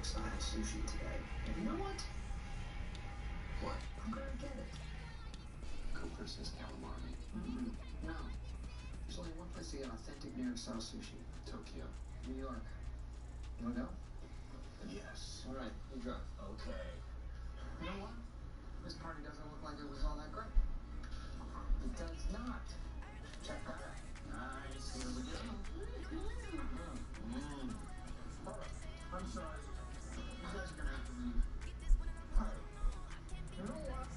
style sushi today. And you know what? What? I'm gonna get it. Cooper says calamari. No. There's only one place to get authentic New York style sushi. Tokyo. New York. You wanna go? Yes. Alright, you go. Okay. You know what? This party doesn't look like it was all that great. It does not. Check that out. Nice. Here we go. I'm sorry. You guys are gonna have to leave. Hi. You know what?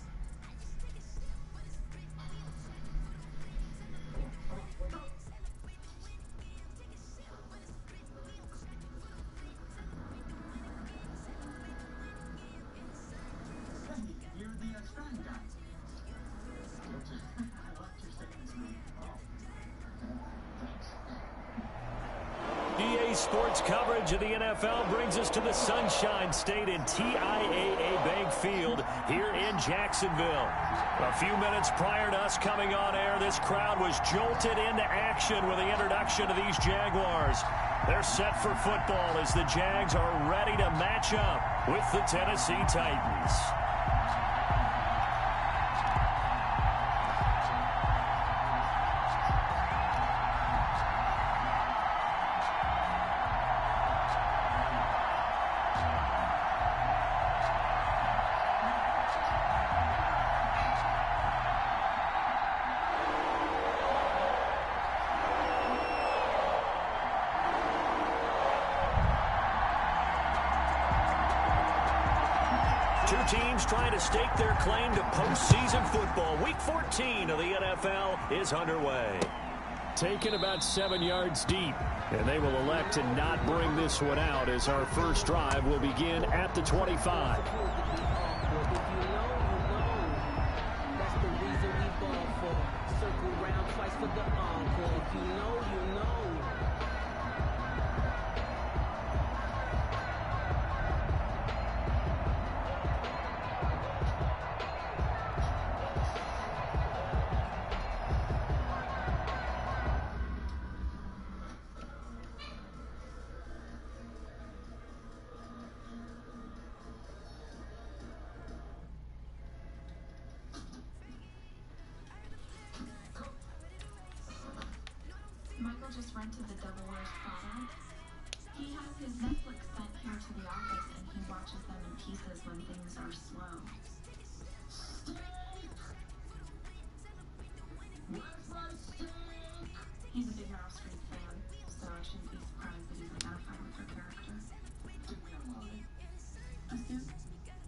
Hey, you're the strong guy. I like your statements, man. Oh. Thanks. EA Sports coverage of the NFL brings us to the Sunshine State in TIAA Bank Field here in Jacksonville. A few minutes prior to us coming on air, this crowd was jolted into action with the introduction of these Jaguars. They're set for football as the Jags are ready to match up with the Tennessee Titans. Two teams trying to stake their claim to postseason football. Week 14 of the NFL is underway. Taken about 7 yards deep, and they will elect to not bring this one out as our first drive will begin at the 25. Michael just rented the Devil Wears Prada. He has his Netflix sent here to the office, and he watches them in pieces when things are slow. Where's my steak? He's a big Meryl Streep fan, so I shouldn't be surprised that he's identified with her character. Give me a line. Assume?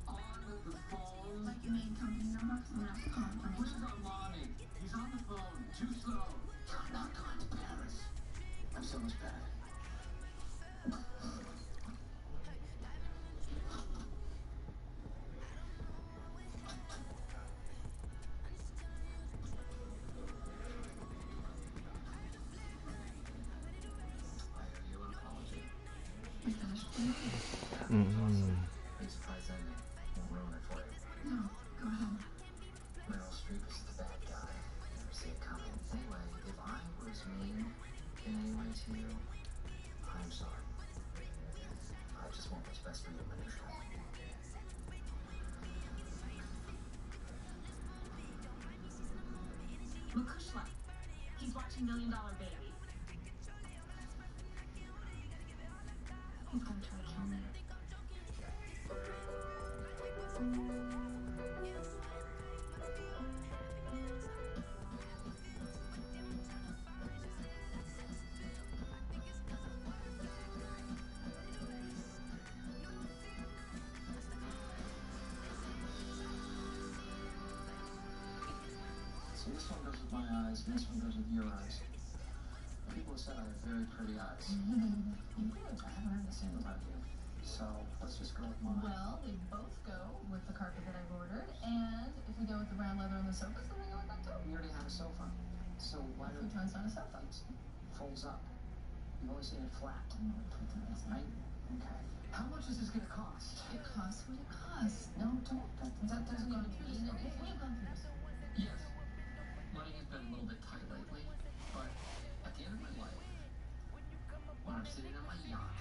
On the phone. Like your main company number? Someone else call information. Where's Armani? He's on the phone. Too slow. You're not going to Paris. I'm so much better. I owe you an apology. We finished. Please surprise ending. Won't ruin it for you. No, go ahead. Meryl Streep is the bad guy. Never see it coming. Anyway, if I was mean in any way to you, I'm sorry. I just want what's best for you, Manisha. Makushla. He's watching $1 Million Baby. He's gonna try to kill me. So this one goes with my eyes, and this one goes with your eyes. People said I have very pretty eyes. You do. I haven't heard the same about you. So let's just go with mine. Well, they both go with the carpet that I've ordered, and if we go with the brown leather on the sofas, then we go with that too. We already have a sofa. So why don't Futon's not a sofa. it folds up? You've always seen it flat. I know what Futon is, Right? Okay. How much is this going to cost? It costs what it costs. No, don't. That doesn't even mean it. We've gone through this. Yes. Money has been a little bit tight lately, but at the end of my life, when I'm sitting on my yacht,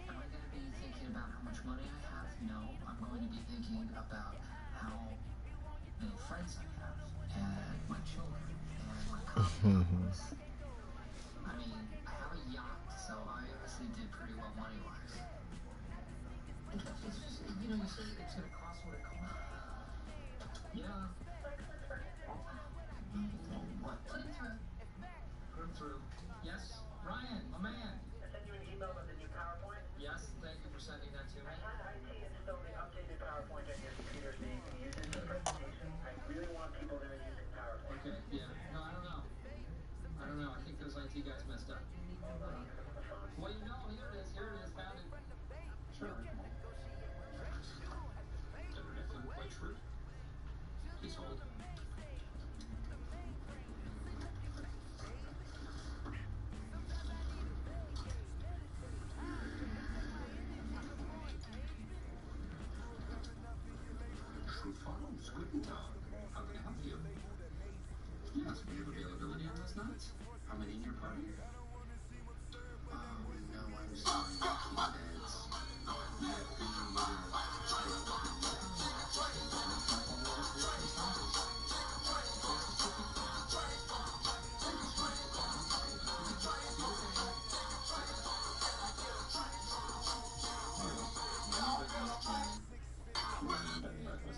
am I going to be thinking about how much money I have? No. I'm going to be thinking about how many friends I have, and my children, and my confidence. I mean, I have a yacht, so I honestly did pretty well money-wise. It's just, you know, you say it's going to cost what it costs. Yeah. What? Put him through. Put him through. Yes? Ryan, my man. I sent you an email with the new PowerPoint. Yes, thank you for sending that to me. I had IT install the updated PowerPoint on your computer so you can use it for the presentation. I really want people that are using PowerPoint. Okay, yeah. No, I don't know. I think those IT guys messed up. Hold on, I'm on the phone. Well, you know, here it is. Found it. Sure. Evidently quite true. Please hold. True follows. Guten Tag. How can I help you? Yes, we have availability on those nights. How many in your party? No, I'm sorry. King beds.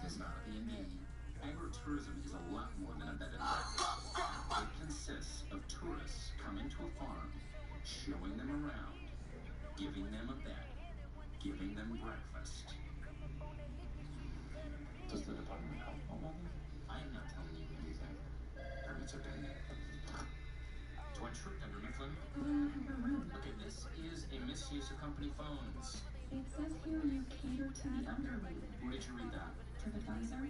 It's not a B&B. Agritourism is a lot more than a bed and breakfast. It consists of tourists coming to a farm, showing them around, giving them a bed, giving them breakfast. Does the department help all of this? I am not telling you anything. Permits are pending. Do I trick under Mifflin? Okay, this is a misuse of company phones. It says here you cater to the elderly. Where did you read that? TripAdvisor?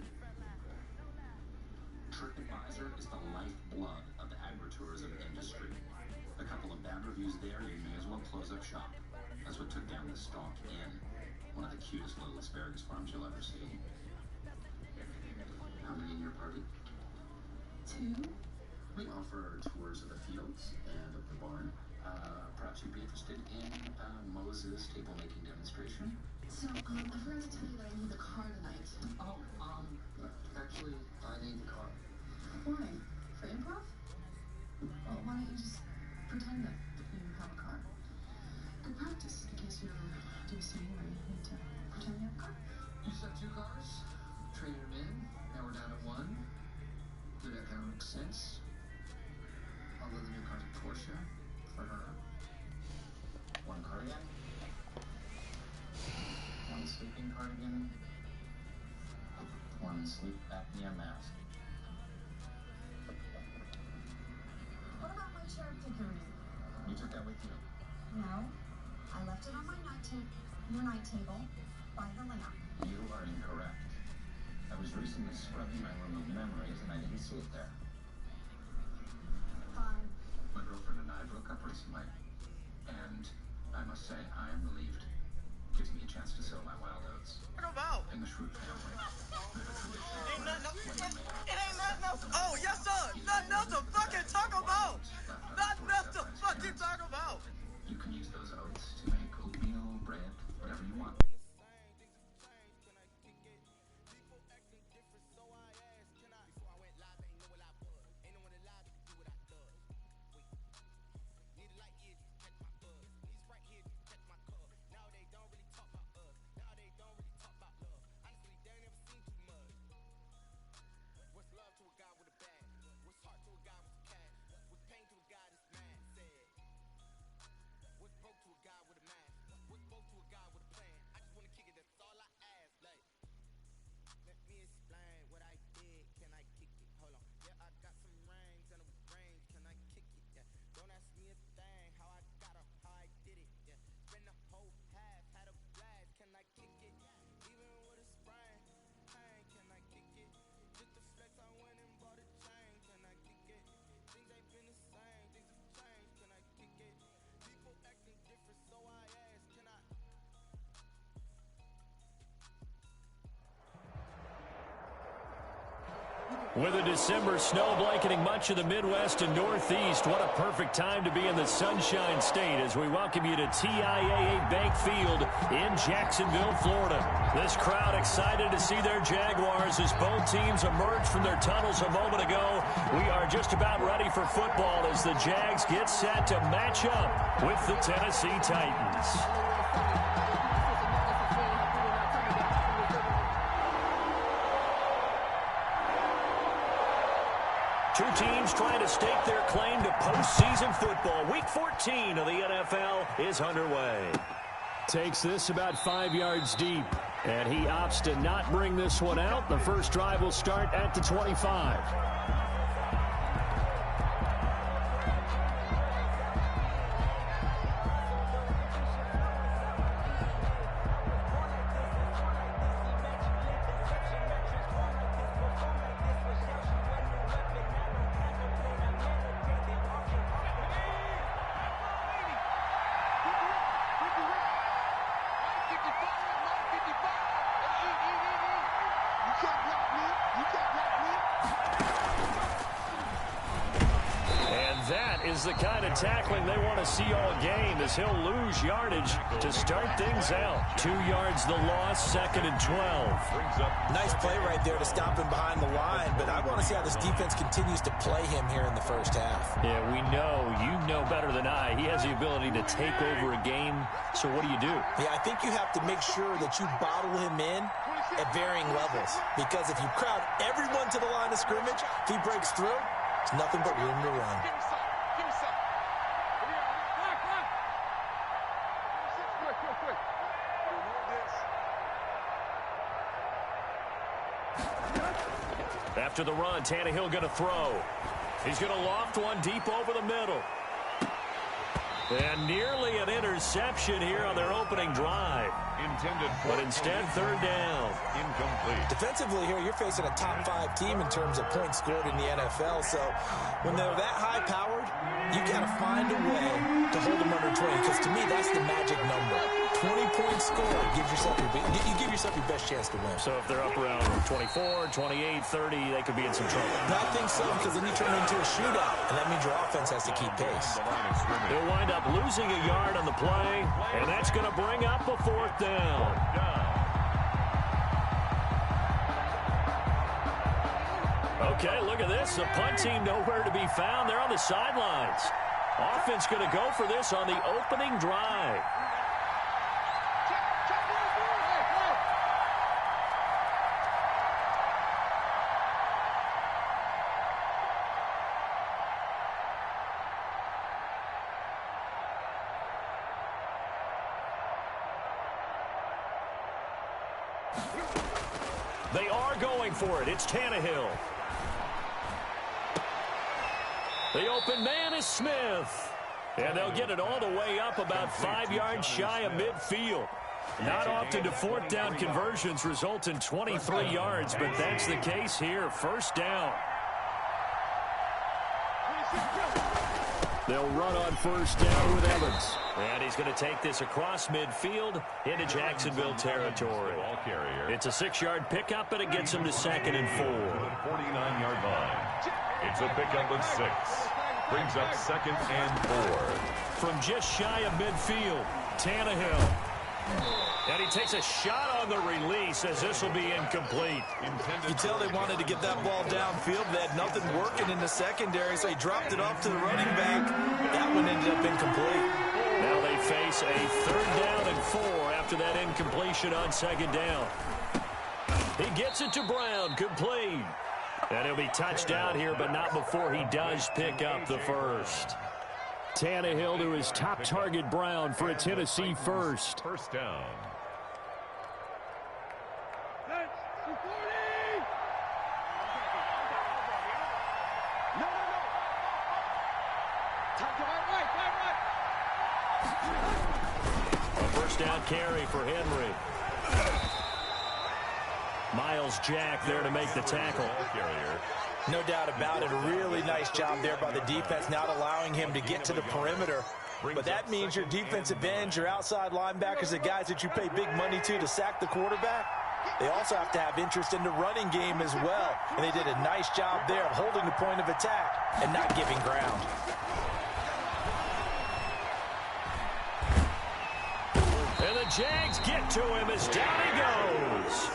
TripAdvisor is the lifeblood of the agritourism industry. A couple of bad reviews there, you may as well close up shop. That's what took down the Stalk Inn, one of the cutest little asparagus farms you'll ever see. How many in your party? 2? We offer tours of the fields and of the barn. Perhaps you'd be interested in Moses' table-making demonstration. So, I forgot to tell you that I need the car tonight. Oh, actually, I need the car. Why? For improv? Well, why don't you just pretend that you have a car? Good practice, in case you ever do a scene where you need to pretend you have a car. You said 2 cars, traded them in, now we're down to 1. Good economic sense. Although the new car's a Porsche for her. 1 cardigan. 1 sleeping cardigan. 1 sleep apnea mask. What about my chair figurine? You took that with you? No. I left it on your night table, by the lamp. You are incorrect. I was recently scrubbing my room of memories and I didn't see it there. Fine. My girlfriend and I broke up recently. And I must say, I am relieved. Gives me a chance to sow my wild oats. In the Shrew family. Ain't nothing else. It ain't nothing else. Oh, yes, sir. Nothing else to fucking talk about. Nothing else to fucking talk about. You can use those oats to make oatmeal, bread, whatever you want. With a December snow blanketing much of the Midwest and Northeast, what a perfect time to be in the Sunshine State as we welcome you to TIAA Bank Field in Jacksonville, Florida. This crowd excited to see their Jaguars as both teams emerge from their tunnels a moment ago. We are just about ready for football as the Jags get set to match up with the Tennessee Titans. Two teams trying to stake their claim to postseason football. Week 14 of the NFL is underway. Takes this about 5 yards deep, and he opts to not bring this one out. The first drive will start at the 25. Is the kind of tackling they want to see all game as he'll lose yardage to start things out. 2 yards the loss, 2nd and 12. Nice play right there to stop him behind the line, but I want to see how this defense continues to play him here in the first half. Yeah, we know, you know better than I, he has the ability to take over a game, so what do you do? Yeah, I think you have to make sure that you bottle him in at varying levels, because if you crowd everyone to the line of scrimmage, if he breaks through, it's nothing but room to run. After the run, Tannehill going to throw. He's going to loft one deep over the middle. And nearly an interception here on their opening drive. But instead, 3rd down. Incomplete. Defensively here, you're facing a top 5 team in terms of points scored in the NFL. So when they're that high-powered, you got to find a way to hold them under 20. Because to me, that's the magic number. 20 points scored gives yourself you give yourself your best chance to win. So if they're up around 24, 28, 30, they could be in some trouble. I think so, because then you turn into a shootout, and that means your offense has to keep pace. They'll wind up losing a yard on the play, and that's going to bring up a 4th down. Okay, look at this. The punt team nowhere to be found. They're on the sidelines. Offense going to go for this on the opening drive. They are going for it. It's Tannehill. The open man is Smith. And they'll get it all the way up about 5 yards shy of midfield. Not often do 4th down conversions result in 23 yards, but that's the case here. 1st down. They'll run on 1st down with Evans. And he's going to take this across midfield into Jacksonville territory. It's a 6-yard pickup, and it gets him to 2nd and 4. 49-yard line. It's a pickup of 6. Brings up 2nd and 4. From just shy of midfield, Tannehill. And he takes a shot on the release as this will be incomplete. You tell they wanted to get that ball downfield. They had nothing working in the secondary, so he dropped it off to the running back. That one ended up incomplete. Now they face a 3rd down and 4 after that incompletion on 2nd down. He gets it to Brown, complete. And he'll be touched down here, but not before he does pick up the 1st. Tannehill to his top target, Brown, for a Tennessee 1st. 1st down. A 1st down carry for Henry. Miles Jack there to make the tackle. No doubt about it. A really nice job there by the defense, not allowing him to get to the perimeter. But that means your defensive ends, your outside linebackers, the guys that you pay big money to sack the quarterback, they also have to have interest in the running game as well. And they did a nice job there of holding the point of attack and not giving ground. And the Jags get to him as down he goes.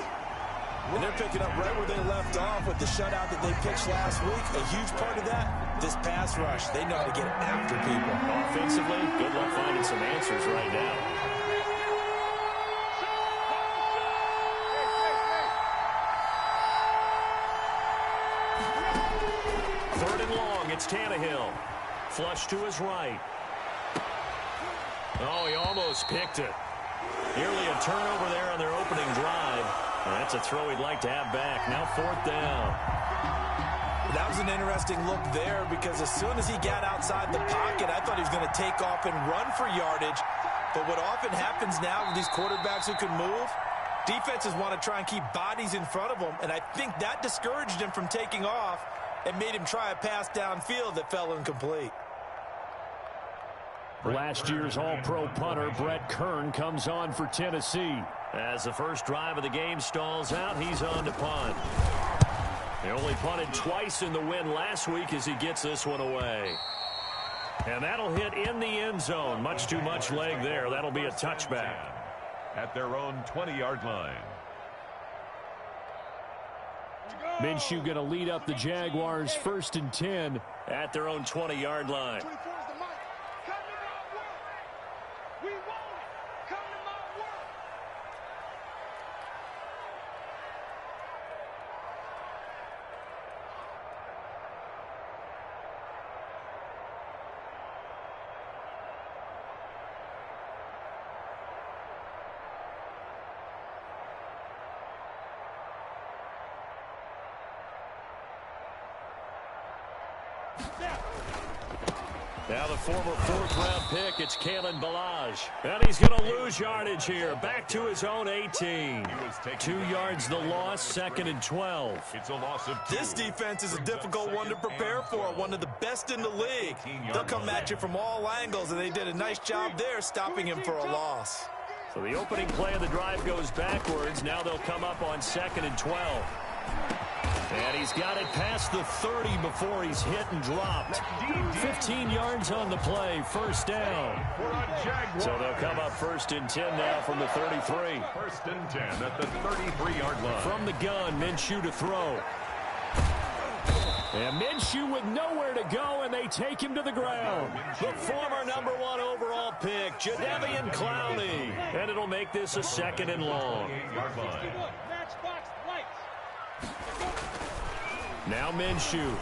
And they're picking up right where they left off with the shutout that they pitched last week. A huge part of that, this pass rush. They know how to get after people. Offensively, good luck finding some answers right now. Third and long, it's Tannehill. Flush to his right. Oh, he almost picked it. Nearly a turnover there on their opening drive. That's a throw he'd like to have back. Now fourth down. That was an interesting look there because as soon as he got outside the pocket, I thought he was going to take off and run for yardage. But what often happens now with these quarterbacks who can move, defenses want to try and keep bodies in front of them, and I think that discouraged him from taking off and made him try a pass downfield that fell incomplete. Last year's All-Pro punter Brett Kern comes on for Tennessee. As the first drive of the game stalls out, he's on to punt. He only punted twice in the win last week as he gets this one away. And that'll hit in the end zone. Much too much leg there. That'll be a touchback. At their own 20-yard line. Minshew going to lead up the Jaguars 1st and 10 at their own 20-yard line. Now the former 4th-round pick, it's Kalen Ballage. And he's going to lose yardage here. Back to his own 18. 2 yards the loss, 2nd and 12. It's a loss of 2. This defense is a difficult one to prepare for, one of the best in the league. They'll come at you from all angles, and they did a nice job there stopping him for a loss. So the opening play of the drive goes backwards. Now they'll come up on 2nd and 12. And he's got it past the 30 before he's hit and dropped. 15 yards on the play, first down. So they'll come up 1st and 10 now from the 33. 1st and 10 at the 33-yard line. From the gun, Minshew to throw. And Minshew with nowhere to go, and they take him to the ground. The former #1 overall pick, Jadeveon Clowney. And it'll make this a 2nd and long. Now Minshew.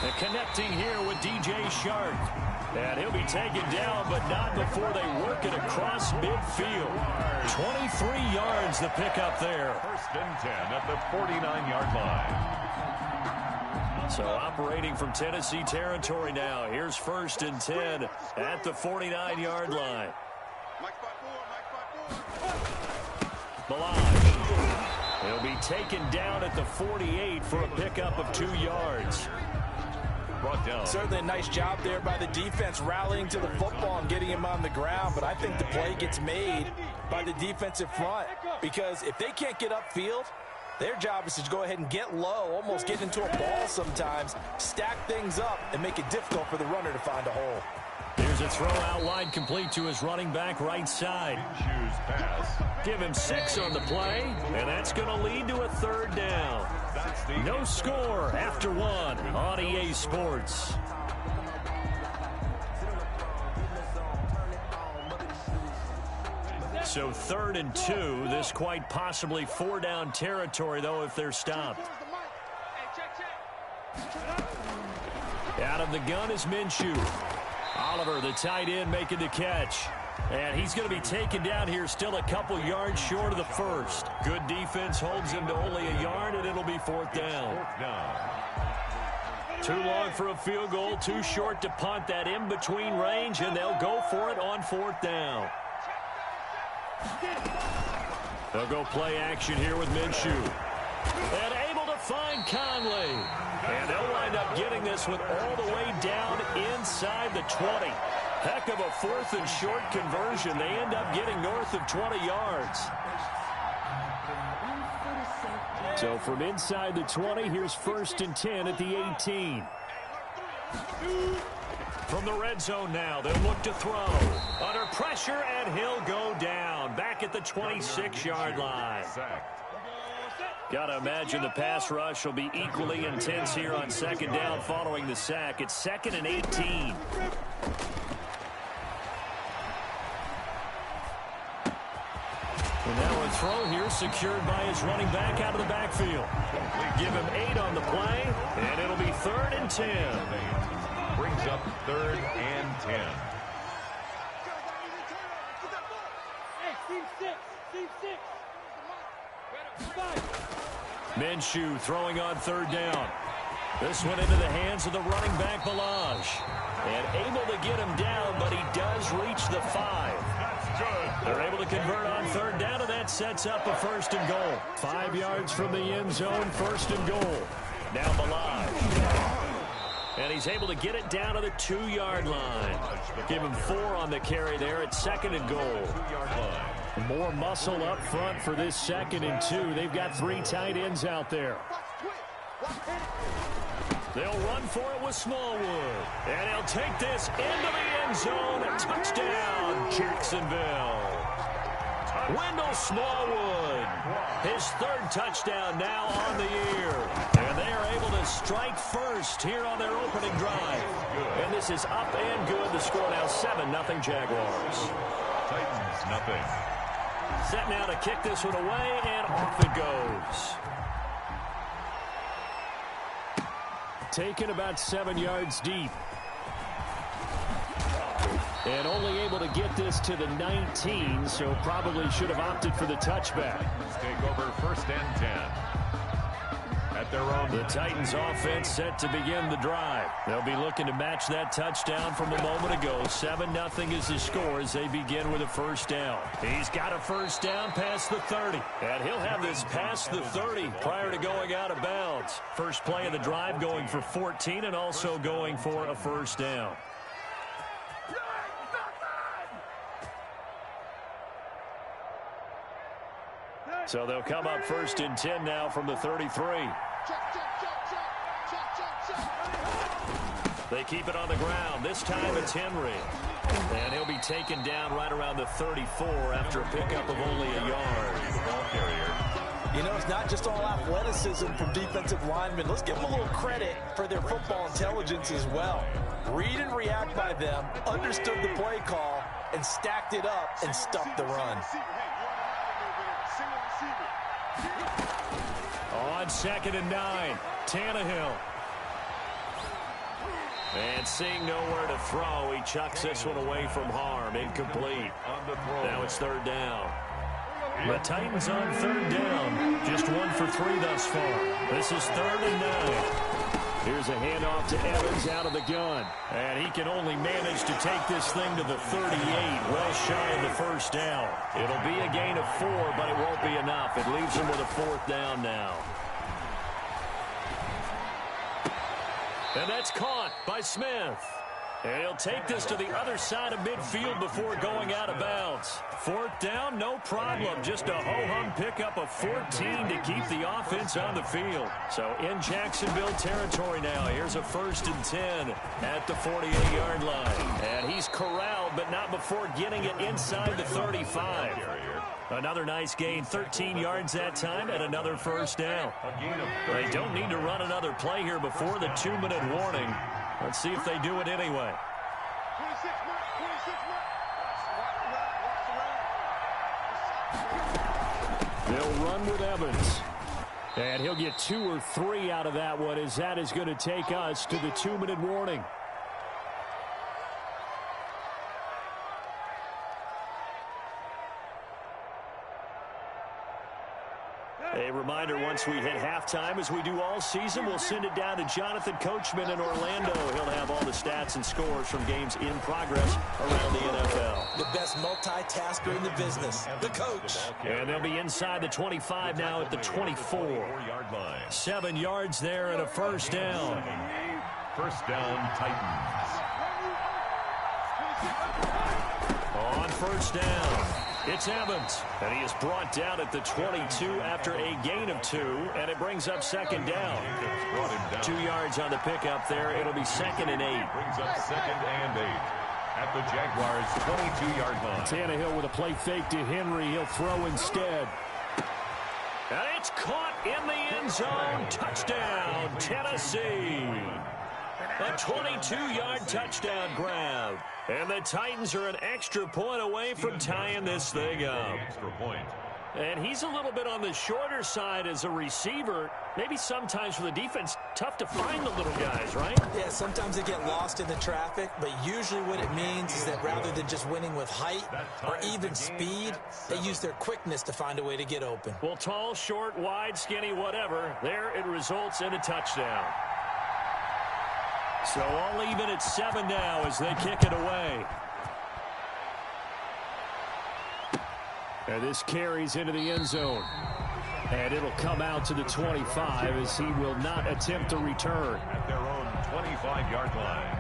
And connecting here with DJ Shark. And he'll be taken down, but not before they work it across midfield. 23 yards the pickup there. 1st and 10 at the 49-yard line. So operating from Tennessee territory now. Here's 1st and 10 at the 49-yard line. Ballage. He'll be taken down at the 48 for a pickup of 2 yards. Brought down. Certainly a nice job there by the defense rallying to the football and getting him on the ground, but I think the play gets made by the defensive front because if they can't get upfield, their job is to go ahead and get low, almost get into a ball sometimes, stack things up, and make it difficult for the runner to find a hole. Here's a throw out wide complete to his running back right side. Give him 6 on the play, and that's going to lead to a 3rd down. No score after 1 on EA Sports. So 3rd and 2, this quite possibly 4-down territory, though, if they're stopped. Out of the gun is Minshew. Oliver, the tight end, making the catch. And he's going to be taken down here still a couple yards short of the 1st. Good defense holds him to only a yard, and it'll be 4th down. Too long for a field goal, too short to punt that in-between range, and they'll go for it on 4th down. They'll go play action here with Minshew. And able to find Conley. And they'll wind up getting this one all the way down inside the 20. Heck of a 4th and short conversion. They end up getting north of 20 yards. So from inside the 20, here's 1st and 10 at the 18. From the red zone now, they'll look to throw. Under pressure, and he'll go down. Back at the 26-yard line. Got to imagine the pass rush will be equally intense here on 2nd down following the sack. It's 2nd and 18. And now a throw here secured by his running back out of the backfield. Give him 8 on the play, and it'll be 3rd and 10. Brings up 3rd and 10. Minshew throwing on 3rd down. This one into the hands of the running back, Balaj. And able to get him down, but he does reach the 5. They're able to convert on 3rd down, and that sets up a 1st and goal. 5 yards from the end zone, 1st and goal. Now Balaj. And he's able to get it down to the 2-yard line. Give him 4 on the carry there at 2nd and goal. More muscle up front for this 2nd and 2. They've got 3 tight ends out there. They'll run for it with Smallwood. And he'll take this into the end zone. A touchdown, Jacksonville. Wendell Smallwood. His 3rd touchdown now on the year. And they are able to strike first here on their opening drive. And this is up and good. The score now 7-0 Jaguars. Titans, nothing. Set now to kick this one away, and off it goes. Taken about 7 yards deep. And only able to get this to the 19, so probably should have opted for the touchback. Take over 1st and 10. At their own. The Titans offense set to begin the drive. They'll be looking to match that touchdown from a moment ago. 7-0 is the score as they begin with a 1st down. He's got a 1st down past the 30. And he'll have this past the 30 prior to going out of bounds. First play of the drive going for 14 and also going for a 1st down. So they'll come up 1st and 10 now from the 33. They keep it on the ground. This time it's Henry. And he'll be taken down right around the 34 after a pickup of only a yard. Ball carrier. You know, it's not just all athleticism from defensive linemen. Let's give them a little credit for their football intelligence as well. Read and react by them, understood the play call, and stacked it up and stuffed the run. On 2nd and 9, Tannehill. And seeing nowhere to throw, he chucks this one away from harm. Incomplete. Now it's 3rd down. The Titans on 3rd down. Just 1 for 3 thus far. This is 3rd and 9. Here's a handoff to Evans out of the gun. And he can only manage to take this thing to the 38, well shy of the 1st down. It'll be a gain of 4, but it won't be enough. It leaves him with a 4th down now. And that's caught by Smith. And he'll take this to the other side of midfield before going out of bounds. 4th down, no problem. Just a ho-hum pickup of 14 to keep the offense on the field. So in Jacksonville territory now. Here's a 1st and 10 at the 48-yard line. And he's corralled, but not before getting it inside the 35. Another nice gain, 13 yards that time, and another 1st down. They don't need to run another play here before the 2-minute warning. Let's see if they do it anyway. They'll run with Evans. And he'll get 2 or 3 out of that one, as that is going to take us to the 2-minute warning. A reminder, once we hit halftime, as we do all season, we'll send it down to Jonathan Coachman in Orlando. He'll have all the stats and scores from games in progress around the NFL. The best multitasker in the business, the coach. And they'll be inside the 25 now at the 24. 7 yards there and a 1st down. 1st down, Titans. On 1st down. It's Evans, and he is brought down at the 22 after a gain of 2, and it brings up second down. 2 yards on the pickup there. It'll be 2nd and 8. Brings up 2nd and 8 at the Jaguars' 22-yard line. Tannehill with a play fake to Henry. He'll throw instead. And it's caught in the end zone. Touchdown, Tennessee. A 22-yard touchdown grab. And the Titans are an extra point away from tying this thing up. Extra point. And he's a little bit on the shorter side as a receiver. Maybe sometimes for the defense, tough to find the little guys, right? Yeah, sometimes they get lost in the traffic, but usually what it means is that rather than just winning with height or even speed, they use their quickness to find a way to get open. Well, tall, short, wide, skinny, whatever, there it results in a touchdown. So all even at 7 now as they kick it away. And this carries into the end zone. And it'll come out to the 25 as he will not attempt to return. At their own 25-yard line.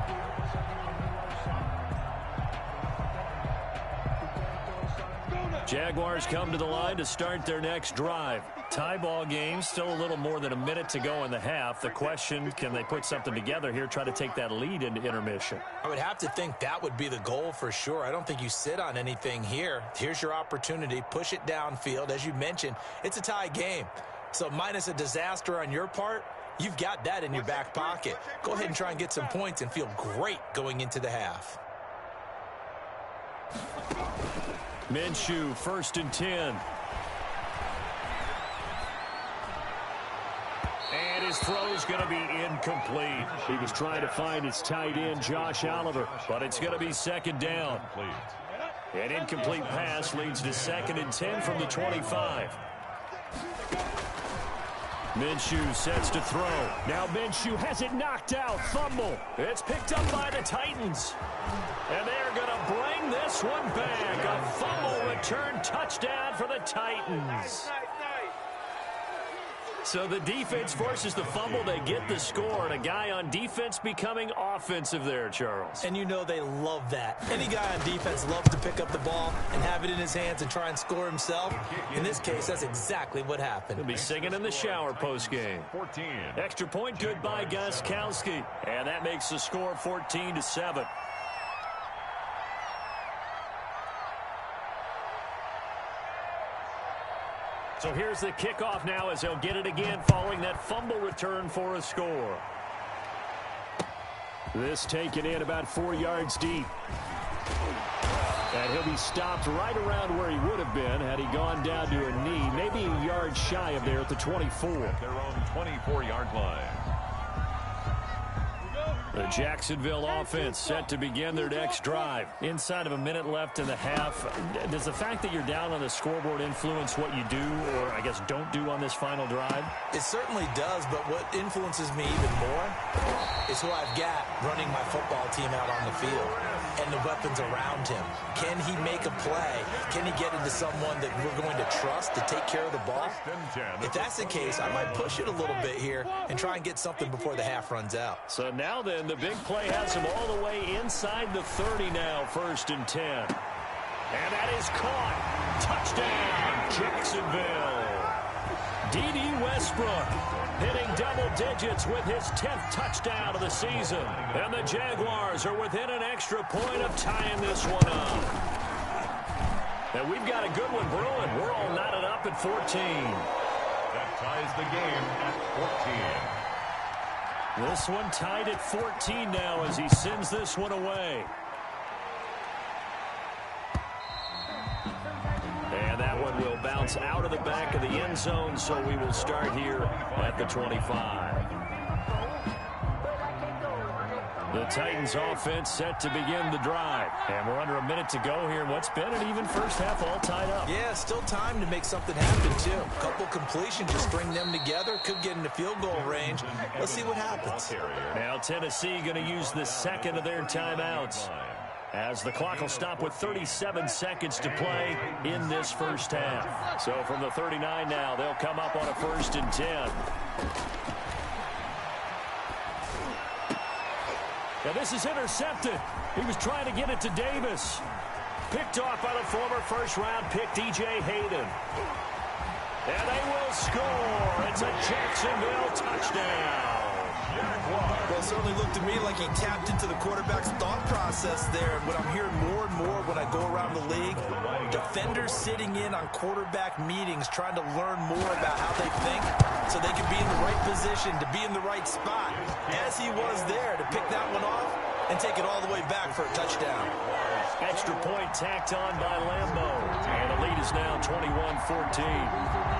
Jaguars come to the line to start their next drive. Tie ball game, still a little more than a minute to go in the half. The question, can they put something together here, try to take that lead into intermission? I would have to think that would be the goal for sure. I don't think you sit on anything here. Here's your opportunity. Push it downfield. As you mentioned, it's a tie game. So minus a disaster on your part, you've got that in your back pocket. Go ahead and try and get some points and feel great going into the half. Minshew, 1st and 10. And his throw's going to be incomplete. He was trying to find his tight end, Josh Oliver, but it's going to be 2nd down. An incomplete pass leads to 2nd and 10 from the 25. Minshew sets to throw. Now Minshew has it knocked out. Fumble. It's picked up by the Titans. And they're going to bring this one back. A fumble return touchdown for the Titans. So the defense forces the fumble. They get the score. And a guy on defense becoming offensive there, Charles. And you know they love that. Any guy on defense loves to pick up the ball and have it in his hands and try and score himself. In this case, that's exactly what happened. He'll be singing in the shower postgame. 14. Extra point good by Gostkowski. And that makes the score 14-7. So here's the kickoff now as they'll get it again following that fumble return for a score. This taken in about 4 yards deep. And he'll be stopped right around where he would have been had he gone down to a knee, maybe a yard shy of there at the 24. Their own 24-yard line. The Jacksonville offense set to begin their next drive. Inside of a minute left in the half. Does the fact that you're down on the scoreboard influence what you do, or I guess don't do on this final drive? It certainly does, but what influences me even more is who I've got running my football team out on the field and the weapons around him. Can he make a play? Can he get into someone that we're going to trust to take care of the ball? If that's the case, I might push it a little bit here and try and get something before the half runs out. So now then, the big play has him all the way inside the 30 now, 1st and 10. And that is caught. Touchdown, Jacksonville. D.D. Westbrook hitting double digits with his 10th touchdown of the season. And the Jaguars are within an extra point of tying this one up. And we've got a good one brewing. We're all knotted up at 14. That ties the game at 14. This one tied at 14 now as he sends this one away. And that one will bounce out of the back of the end zone, so we will start here at the 25. The Titans offense set to begin the drive. And we're under a minute to go here. What's been an even first half all tied up? Yeah, still time to make something happen, too. A couple completions, just bring them together. Could get into field goal range. Let's see what happens. Now Tennessee going to use the second of their timeouts, as the clock will stop with 37 seconds to play in this first half. So from the 39 now, they'll come up on a 1st and 10. Now this is intercepted. He was trying to get it to Davis. Picked off by the former first-round pick, DJ Hayden. And they will score. It's a Jacksonville touchdown. Well, it certainly looked to me like he tapped into the quarterback's thought process there. And what I'm hearing more and more when I go around the league, defenders sitting in on quarterback meetings trying to learn more about how they think so they can be in the right position to be in the right spot, as he was there to pick that one off and take it all the way back for a touchdown. Extra point tacked on by Lambeau. And the lead is now 21-14.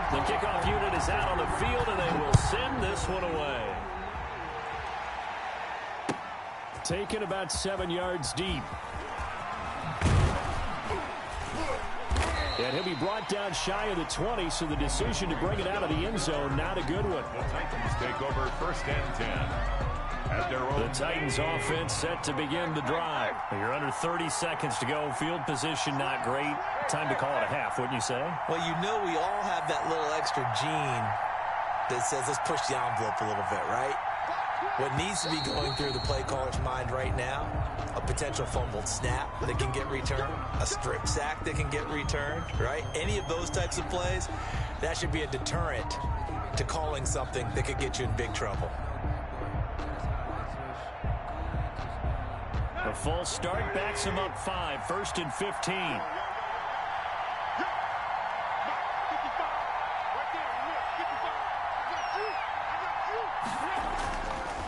The kickoff unit is out on the field, and they will send this one away. Taken about 7 yards deep. And he'll be brought down shy of the 20, so the decision to bring it out of the end zone, not a good one. The Titans take over 1st and 10. At their own the Titans offense set to begin the drive. You're under 30 seconds to go. Field position not great. Time to call it a half, wouldn't you say? Well, you know we all have that little extra gene that says let's push the envelope a little bit, right? What needs to be going through the play caller's mind right now, a potential fumbled snap that can get returned, a strip sack that can get returned, right? Any of those types of plays, that should be a deterrent to calling something that could get you in big trouble. A false start backs him up 5, 1st and 15.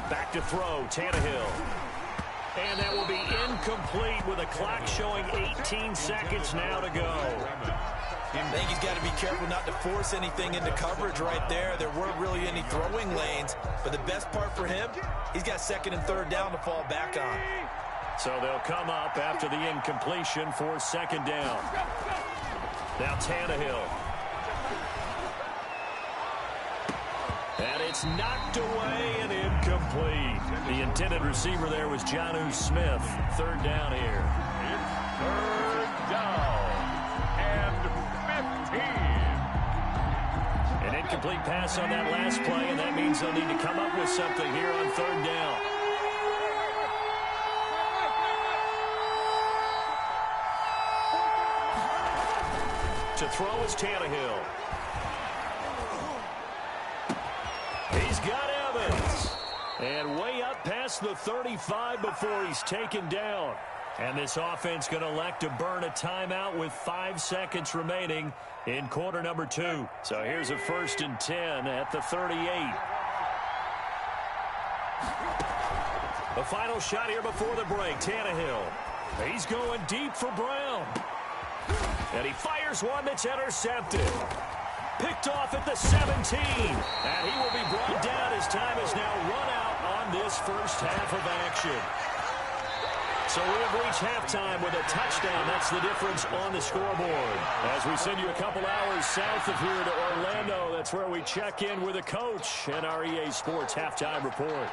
Back to throw, Tannehill. And that will be incomplete with a clock showing 18 seconds now to go. I think he's got to be careful not to force anything into coverage right there. There weren't really any throwing lanes, but the best part for him, he's got 2nd and 3rd down to fall back on. So they'll come up after the incompletion for 2nd down. Now Tannehill. And it's knocked away and incomplete. The intended receiver there was Jonnu Smith. 3rd down here. It's 3rd down and 15. An incomplete pass on that last play, and that means they'll need to come up with something here on 3rd down. To throw is Tannehill. He's got Evans. And way up past the 35 before he's taken down. And this offense going to elect to burn a timeout with 5 seconds remaining in quarter number 2. So here's a 1st and 10 at the 38. The final shot here before the break. Tannehill. He's going deep for Brown. And he fires one that's intercepted. Picked off at the 17. And he will be brought down as time is now run out on this first half of action. So we have reached halftime with a touchdown. That's the difference on the scoreboard. As we send you a couple hours south of here to Orlando, that's where we check in with a coach and our EA Sports halftime report.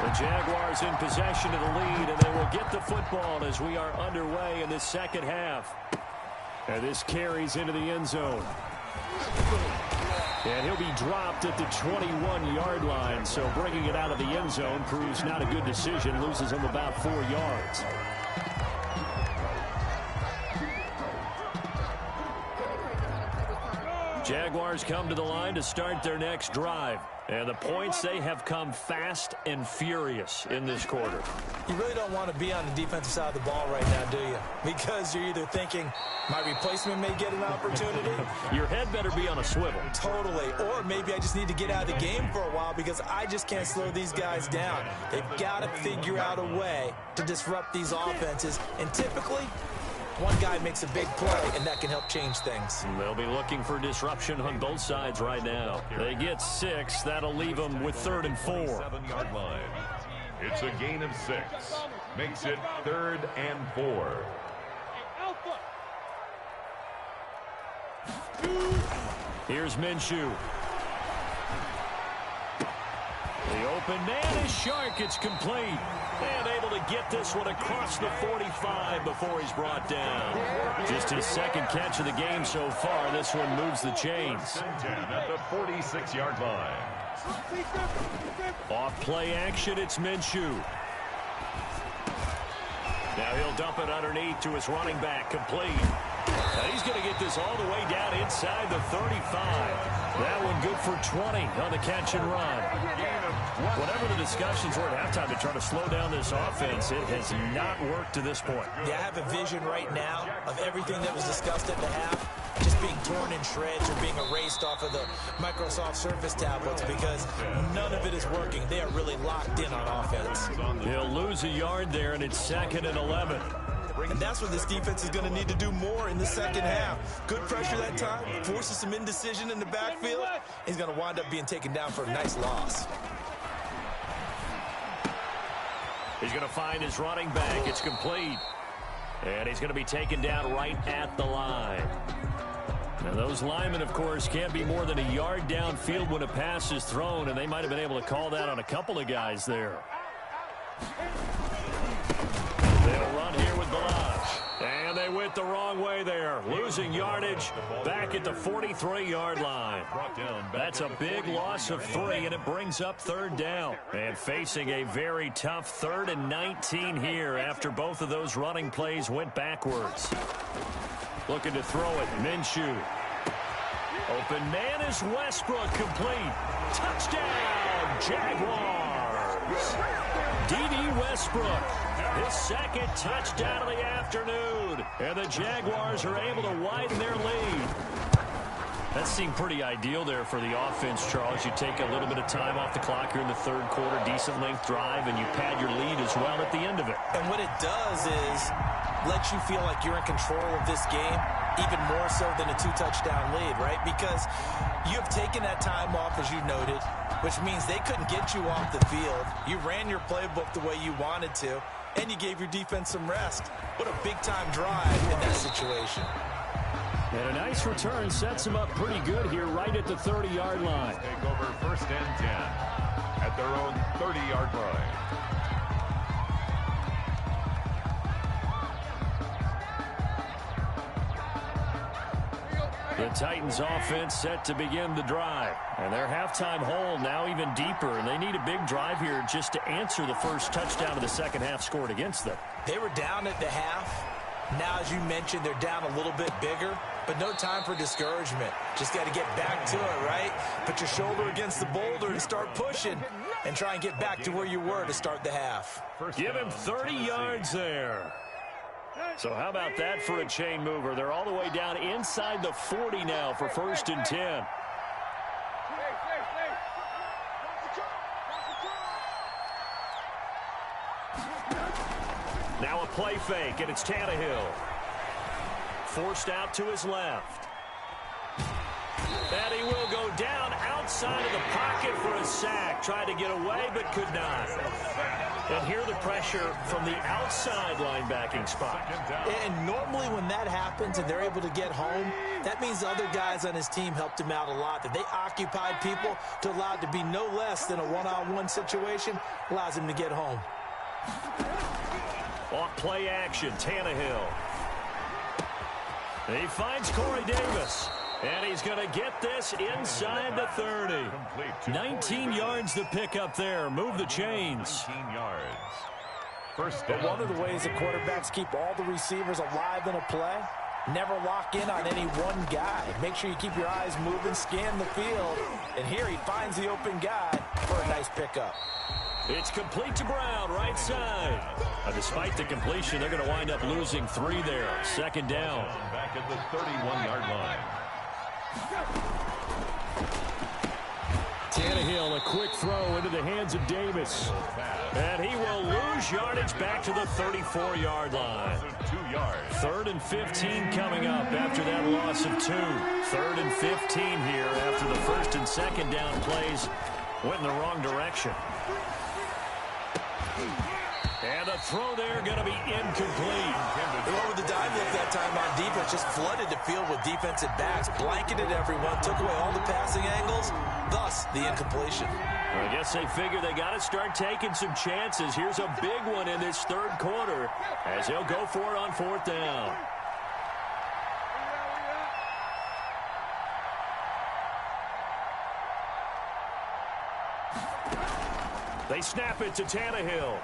The Jaguars in possession of the lead, and they will get the football as we are underway in this second half. And this carries into the end zone. And he'll be dropped at the 21-yard line, so bringing it out of the end zone proves not a good decision, loses him about 4 yards. Jaguars come to the line to start their next drive. And the points, they have come fast and furious in this quarter. You really don't want to be on the defensive side of the ball right now, do you? Because you're either thinking, my replacement may get an opportunity. Your head better be on a swivel. Totally. Or maybe I just need to get out of the game for a while because I just can't slow these guys down. They've got to figure out a way to disrupt these offenses. And typically, one guy makes a big play, and that can help change things. They'll be looking for disruption on both sides right now. They get 6. That'll leave them with 3rd and 4. 7-yard line. It's a gain of 6. Makes it 3rd and 4. Here's Minshew. The open man is Shark. It's complete. And able to get this one across the 45 before he's brought down. Just his 2nd catch of the game so far. This one moves the chains. 10 at the 46-yard line. Off play action, it's Minshew. Now he'll dump it underneath to his running back, complete. And he's going to get this all the way down inside the 35. That one good for 20 on the catch and run. Whatever the discussions were at halftime to try to slow down this offense, it has not worked to this point. Yeah, I have a vision right now of everything that was discussed at the half just being torn in shreds or being erased off of the Microsoft Surface tablets because none of it is working. They are really locked in on offense. He'll lose a yard there, and it's 2nd and 11. And that's what this defense is going to need to do more in the second half. Good pressure that time, forces some indecision in the backfield. He's going to wind up being taken down for a nice loss. He's going to find his running back. It's complete. And he's going to be taken down right at the line. Now, those linemen, of course, can't be more than a yard downfield when a pass is thrown, and they might have been able to call that on a couple of guys there. They'll run here with Balazs. And they went the wrong way there. Losing yardage back at the 43-yard line. That's a big loss of 3, and it brings up 3rd down. And facing a very tough 3rd and 19 here after both of those running plays went backwards. Looking to throw it, Minshew. Open man is Westbrook, complete. Touchdown, Jaguars. D.D. Westbrook, his 2nd touchdown of the afternoon. And the Jaguars are able to widen their lead. That seemed pretty ideal there for the offense, Charles. You take a little bit of time off the clock here in the 3rd quarter, decent length drive, and you pad your lead as well at the end of it. And what it does is let you feel like you're in control of this game, even more so than a 2-touchdown lead, right? Because you have taken that time off, as you noted, which means they couldn't get you off the field. You ran your playbook the way you wanted to, and you gave your defense some rest. What a big-time drive in that situation. And a nice return sets him up pretty good here right at the 30-yard line. Take over 1st and 10 at their own 30-yard line. The Titans offense set to begin the drive. And their halftime hole now even deeper. And they need a big drive here just to answer the first touchdown of the second half scored against them. They were down at the half. Now, as you mentioned, they're down a little bit bigger, but no time for discouragement. Just got to get back to it, right? Put your shoulder against the boulder and start pushing and try and get back to where you were to start the half. Give him 30 yards there. So how about that for a chain mover? They're all the way down inside the 40 now for 1st and 10. Now a play fake, and it's Tannehill. Forced out to his left. And he will go down outside of the pocket for a sack. Tried to get away, but could not. And here the pressure from the outside linebacking spot. And normally when that happens and they're able to get home, that means the other guys on his team helped him out a lot. That they occupied people to allow it to be no less than a one-on-one situation, allows him to get home. Off play action, Tannehill. He finds Corey Davis. And he's going to get this inside the 30. 19 yards to pick up there. Move the chains. 19 yards. First But down. one of the ways that quarterbacks keep all the receivers alive in a play, never lock in on any one guy. Make sure you keep your eyes moving, scan the field. And here he finds the open guy for a nice pickup. It's complete to Brown, right side. Despite the completion, they're going to wind up losing 3 there. 2nd down. Back at the 31-yard line. Tannehill, a quick throw into the hands of Davis. And he will lose yardage back to the 34-yard line. 2 yards. 3rd and 15 coming up after that loss of 2. 3rd and 15 here after the 1st and 2nd down plays went in the wrong direction. And the throw there going to be incomplete. The one with the dive look that time on defense just flooded the field with defensive backs, blanketed everyone, took away all the passing angles, thus the incompletion. I guess they figure they got to start taking some chances. Here's a big one in this 3rd quarter as he'll go for it on 4th down. They snap it to Tannehill.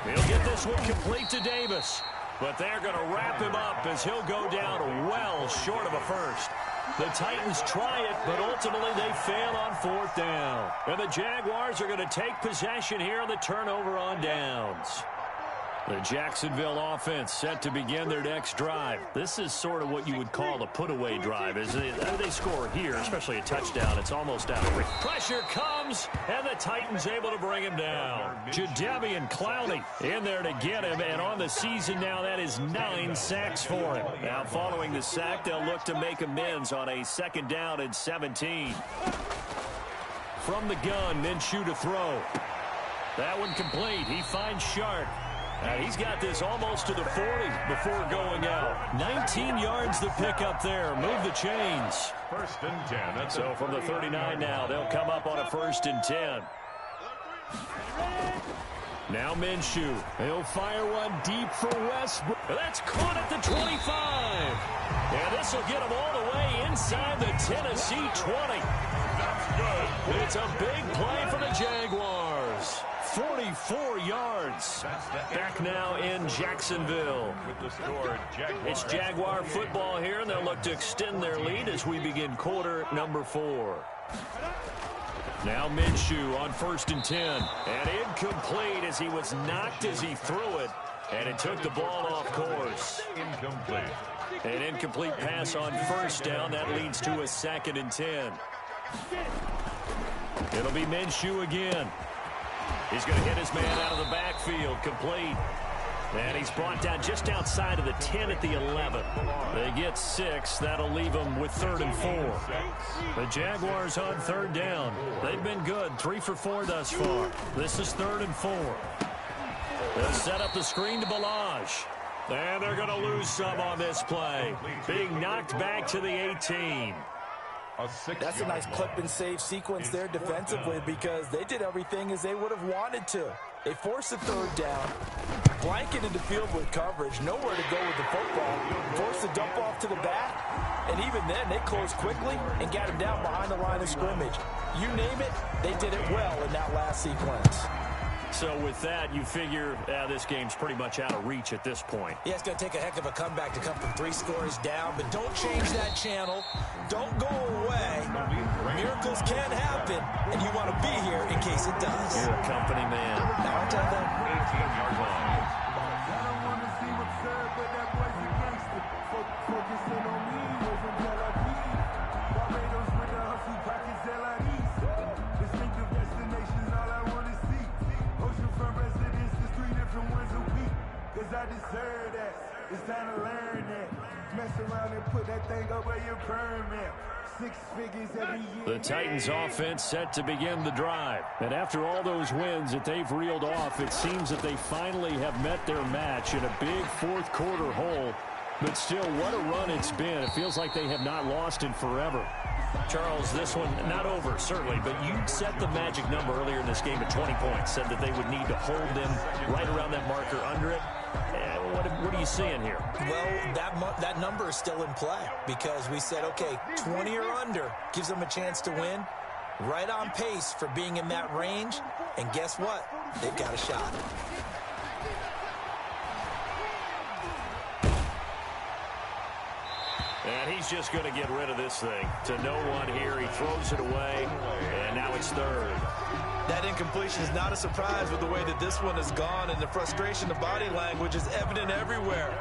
He'll get this one complete to Davis. But they're going to wrap him up as he'll go down well short of a first. The Titans try it, but ultimately they fail on 4th down. And the Jaguars are going to take possession here on the turnover on downs. The Jacksonville offense set to begin their next drive. This is sort of what you would call a put-away drive. As they score here, especially a touchdown, it's almost out of reach. Pressure comes, and the Titans able to bring him down. Jadeveon Clowney in there to get him, and on the season now, that is 9 sacks for him. Now, following the sack, they'll look to make amends on a 2nd down and 17. From the gun, Minshew to throw. That one complete. He finds Sharp. He's got this almost to the 40 before going out. 19 yards to pick up there. Move the chains. 1st and 10. So from the 39 now, they'll come up on a 1st and 10. Now Minshew. He'll fire one deep for Westbrook. That's caught at the 25. And this will get him all the way inside the Tennessee 20. That's good. It's a big play for the Jaguars. 44 yards. Back now in Jacksonville. With the score, Jaguars. It's Jaguar football here, and they'll look to extend their lead as we begin quarter number 4. Now Minshew on 1st and 10. And incomplete as he was knocked as he threw it. And it took the ball off course. Incomplete. An incomplete pass on 1st down. That leads to a 2nd and 10. It'll be Minshew again. He's going to hit his man out of the backfield. Complete. And he's brought down just outside of the 10 at the 11. They get 6. That'll leave them with 3rd and 4. The Jaguars on 3rd down. They've been good. 3 for 4 thus far. This is 3rd and 4. They'll set up the screen to Balaj. And they're going to lose some on this play. Being knocked back to the 18. That's a nice clip and save sequence there defensively because they did everything as they would have wanted to. They forced the 3rd down, blanketed the field with coverage, nowhere to go with the football, forced the dump off to the back, and even then they closed quickly and got him down behind the line of scrimmage. You name it, they did it well in that last sequence. So with that, you figure this game's pretty much out of reach at this point. Yeah, it's going to take a heck of a comeback to come from 3 scores down, but don't change that channel. Don't go away. Miracles can happen, and you want to be here in case it does. You're a company man. Now I tell them. 18-yard line. I deserve that. It's time to learn that. Mess around and put that thing up where your permit. 6 figures every year. The Titans offense set to begin the drive. And after all those wins that they've reeled off, it seems that they finally have met their match in a big 4th quarter hole. But still, what a run it's been. It feels like they have not lost in forever. Charles, this one, not over, certainly, but you set the magic number earlier in this game at 20 points, said that they would need to hold them right around that marker under it. What are you seeing here? Well, that number is still in play because we said, okay, 20 or under gives them a chance to win. Right on pace for being in that range. And guess what? They've got a shot. And he's just going to get rid of this thing. To no one here. He throws it away, and now it's 3rd. That incompletion is not a surprise with the way that this one has gone, and the frustration of body language is evident everywhere.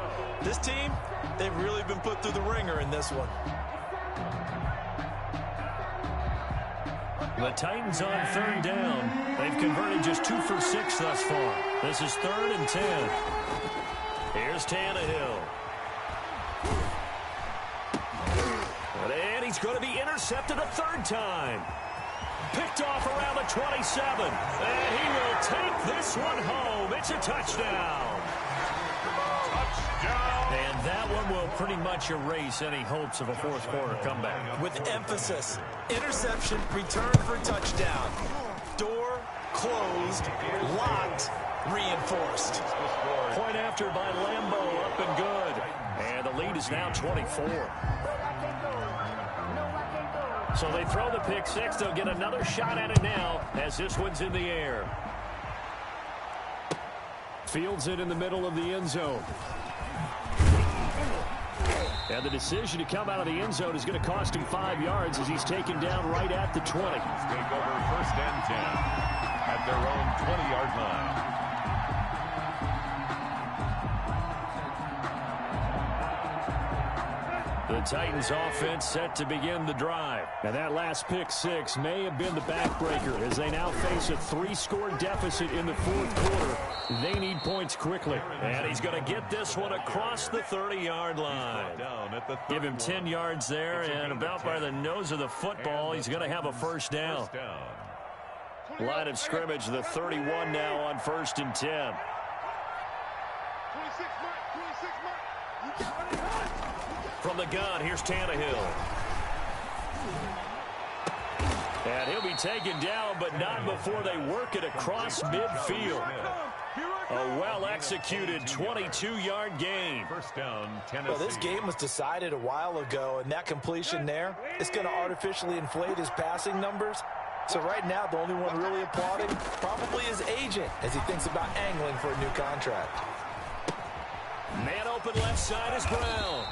This team, they've really been put through the ringer in this one. The Titans on 3rd down. They've converted just 2 for 6 thus far. This is 3rd and 10. Here's Tannehill. And he's going to be intercepted a 3rd time. Picked off around the 27. And he will take this one home. It's a touchdown. Touchdown. And that one will pretty much erase any hopes of a 4th quarter comeback. With emphasis, interception, return for touchdown. Door closed, locked, reinforced. Point after by Lambeau, up and good. And the lead is now 24. So they throw the pick 6. They'll get another shot at it now as this one's in the air. fields it in the middle of the end zone. And the decision to come out of the end zone is going to cost him 5 yards as he's taken down right at the 20. Take over 1st and 10 at their own 20-yard line. The Titans offense set to begin the drive. And that last pick six may have been the backbreaker as they now face a 3-score deficit in the 4th quarter. They need points quickly. And he's going to get this one across the 30-yard line. Give him 10 yards there, and about by the nose of the football, he's going to have a first down. Line of scrimmage, the 31 now on 1st and 10. From the gun, here's Tannehill. And he'll be taken down, but not before they work it across midfield. A well-executed 22-yard gain. First down, Tennessee. Well, this game was decided a while ago, and that completion there is going to artificially inflate his passing numbers. So right now, the only one really applauding probably his agent as he thinks about angling for a new contract. Man open left side is Brown.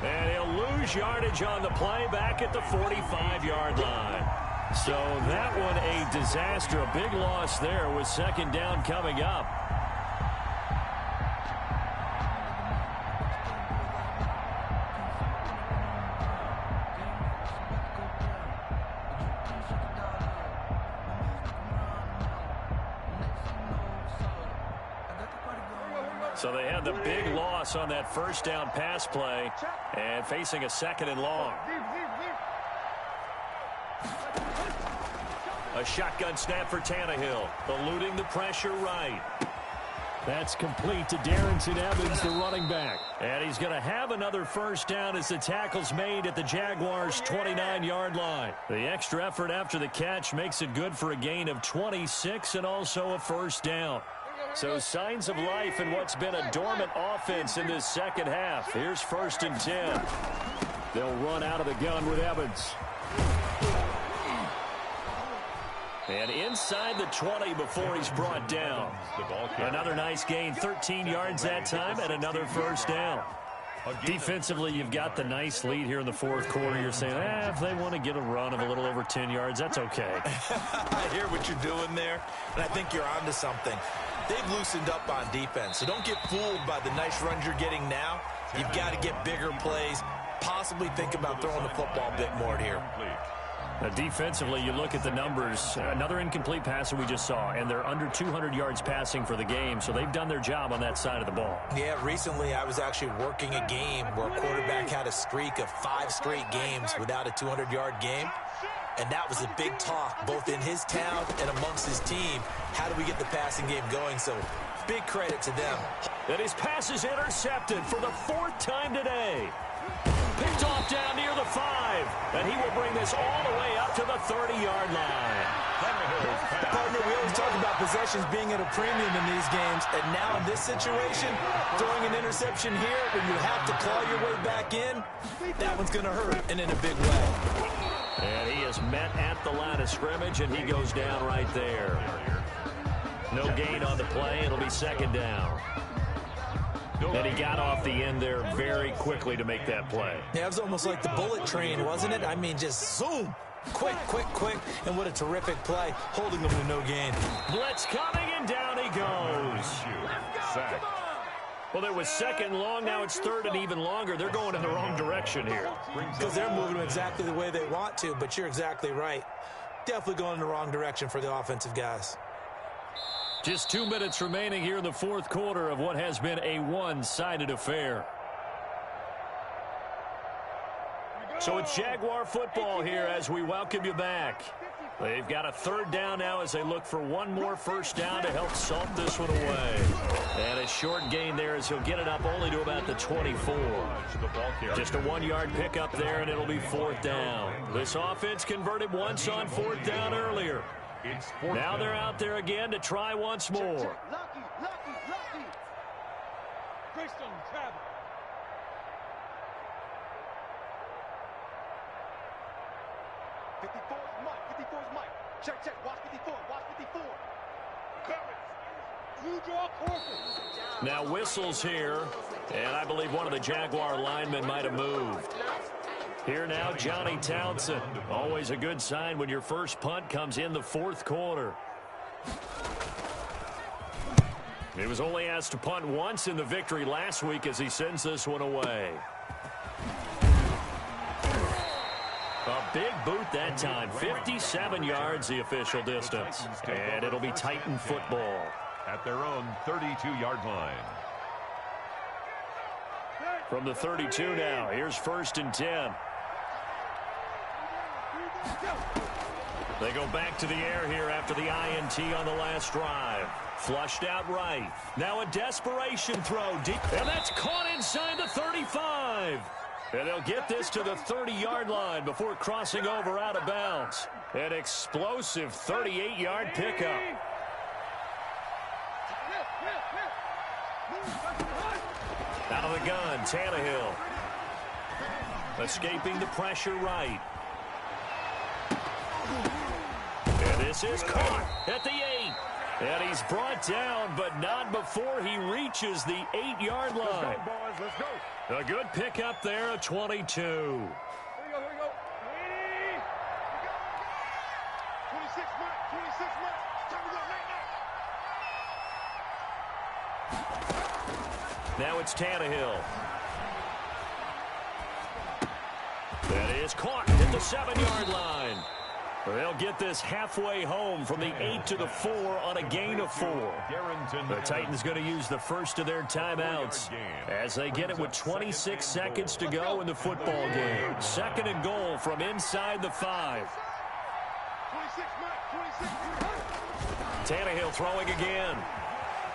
And he'll lose yardage on the play back at the 45-yard line. So that one a disaster, a big loss there with 2nd down coming up. So they had the big loss on that 1st down pass play and facing a 2nd and long. A shotgun snap for Tannehill, eluding the pressure right. That's complete to Darrington Evans, the running back. And he's going to have another 1st down as the tackle's made at the Jaguars' 29-yard line. The extra effort after the catch makes it good for a gain of 26 and also a 1st down. So signs of life in what's been a dormant offense in this 2nd half. Here's 1st and 10. They'll run out of the gun with Evans. And inside the 20 before he's brought down. Another nice gain, 13 yards that time, and another 1st down. Defensively, you've got the nice lead here in the 4th quarter. You're saying, if they want to get a run of a little over 10 yards, that's okay. I hear what you're doing there, and I think you're onto something. They've loosened up on defense, so don't get fooled by the nice runs you're getting now. You've got to get bigger plays, possibly think about throwing the football a bit more here. Defensively, you look at the numbers. Another incomplete pass that we just saw, and they're under 200 yards passing for the game, so they've done their job on that side of the ball. Yeah, recently I was actually working a game where a quarterback had a streak of 5 straight games without a 200-yard game, and that was a big talk both in his town and amongst his team. How do we get the passing game going? So big credit to them. And his pass is intercepted for the 4th time today. Picked off down near the 5, and he will bring this all the way up to the 30-yard line. Partner, we always talk about possessions being at a premium in these games, and now in this situation, throwing an interception here when you have to claw your way back in, that one's going to hurt, and in a big way. And he is met at the line of scrimmage, and he goes down right there. No gain on the play. It'll be 2nd down. And he got off the end there very quickly to make that play. Yeah, it was almost like the bullet train, wasn't it? I mean, just zoom. Quick, quick, quick. And what a terrific play, holding them to no gain. Blitz coming, and down he goes. Sack. Well, there was 2nd long. Now it's 3rd and even longer. They're going in the wrong direction here. Because they're moving them exactly the way they want to, but you're exactly right. Definitely going in the wrong direction for the offensive guys. Just 2 minutes remaining here in the 4th quarter of what has been a one-sided affair. So it's Jaguar football here as we welcome you back. They've got a 3rd down now as they look for one more 1st down to help salt this one away. And a short gain there as he'll get it up only to about the 24. Just a 1-yard pickup there, and it'll be 4th down. This offense converted once on 4th down earlier. Now they're out there again to try once more. Lucky. Greystone travel. Check. Watch 54. Coverage. Now whistles here, and I believe one of the Jaguar linemen might have moved. Here now, Johnny Townsend. Always a good sign when your first punt comes in the fourth quarter. He was only asked to punt once in the victory last week as he sends this one away. A big boot that time. 57 yards the official distance. And it'll be Titan football. At their own 32-yard line. From the 32 now, here's 1st and 10. They go back to the air here after the INT on the last drive. Flushed out right. Now a desperation throw deep. And that's caught inside the 35. And they'll get this to the 30-yard line before crossing over out of bounds. An explosive 38-yard pickup. Out of the gun, Tannehill. Escaping the pressure right. And this is caught at the 8. And he's brought down, but not before he reaches the 8-yard line. Let's go, boys. Let's go. A good pickup there, a 22. Here we go. 26 mark. Time to go right now. Now it's Tannehill. That is caught at the 7-yard line. They'll get this halfway home from the 8 to the 4 on a gain of 4. The Titans going to use the first of their timeouts as they get it with 26 seconds to go in the football game. 2nd and goal from inside the 5. Tannehill throwing again.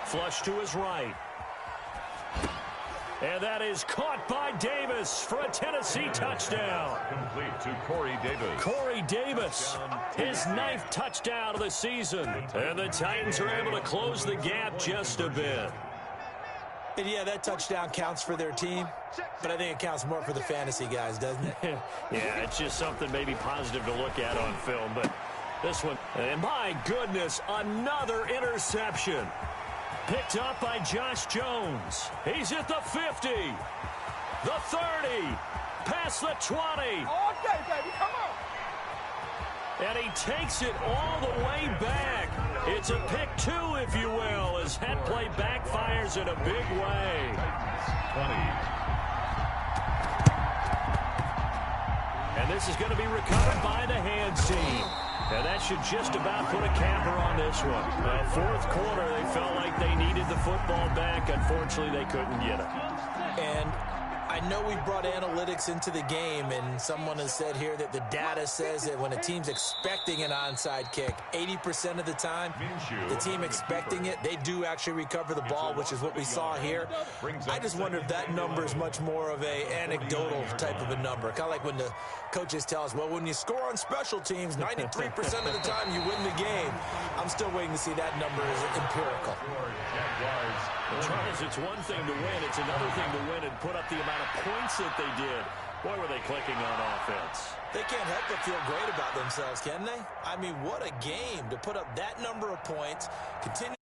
Flush to his right. And that is caught by Davis for a Tennessee touchdown. Complete to Corey Davis. Corey Davis, his 9th touchdown of the season. And the Titans are able to close the gap just a bit. And yeah, that touchdown counts for their team, but I think it counts more for the fantasy guys, doesn't it? Yeah, it's just something maybe positive to look at on film, but this one, and my goodness, another interception. Picked up by Josh Jones. He's at the 50, the 30, past the 20. All day, baby, come on. And he takes it all the way back. It's a pick 2, if you will, as that play backfires in a big way. 20. And this is going to be recovered by the hands team. And that should just about put a capper on this one. Fourth quarter, they felt like they needed the football back. Unfortunately, they couldn't get it. And I know we brought analytics into the game, and someone has said here that the data says that when a team's expecting an onside kick, 80% of the time, the team expecting it, they do actually recover the ball, which is what we saw here. I just wonder if that number is much more of a anecdotal type of a number. Kind of like when the coaches tell us, well, when you score on special teams, 93% of the time you win the game. I'm still waiting to see that number as empirical. Charles, it's one thing to win. It's another thing to win and put up the amount of points that they did. Boy, were they clicking on offense. They can't help but feel great about themselves, can they? I mean, what a game to put up that number of points. Continue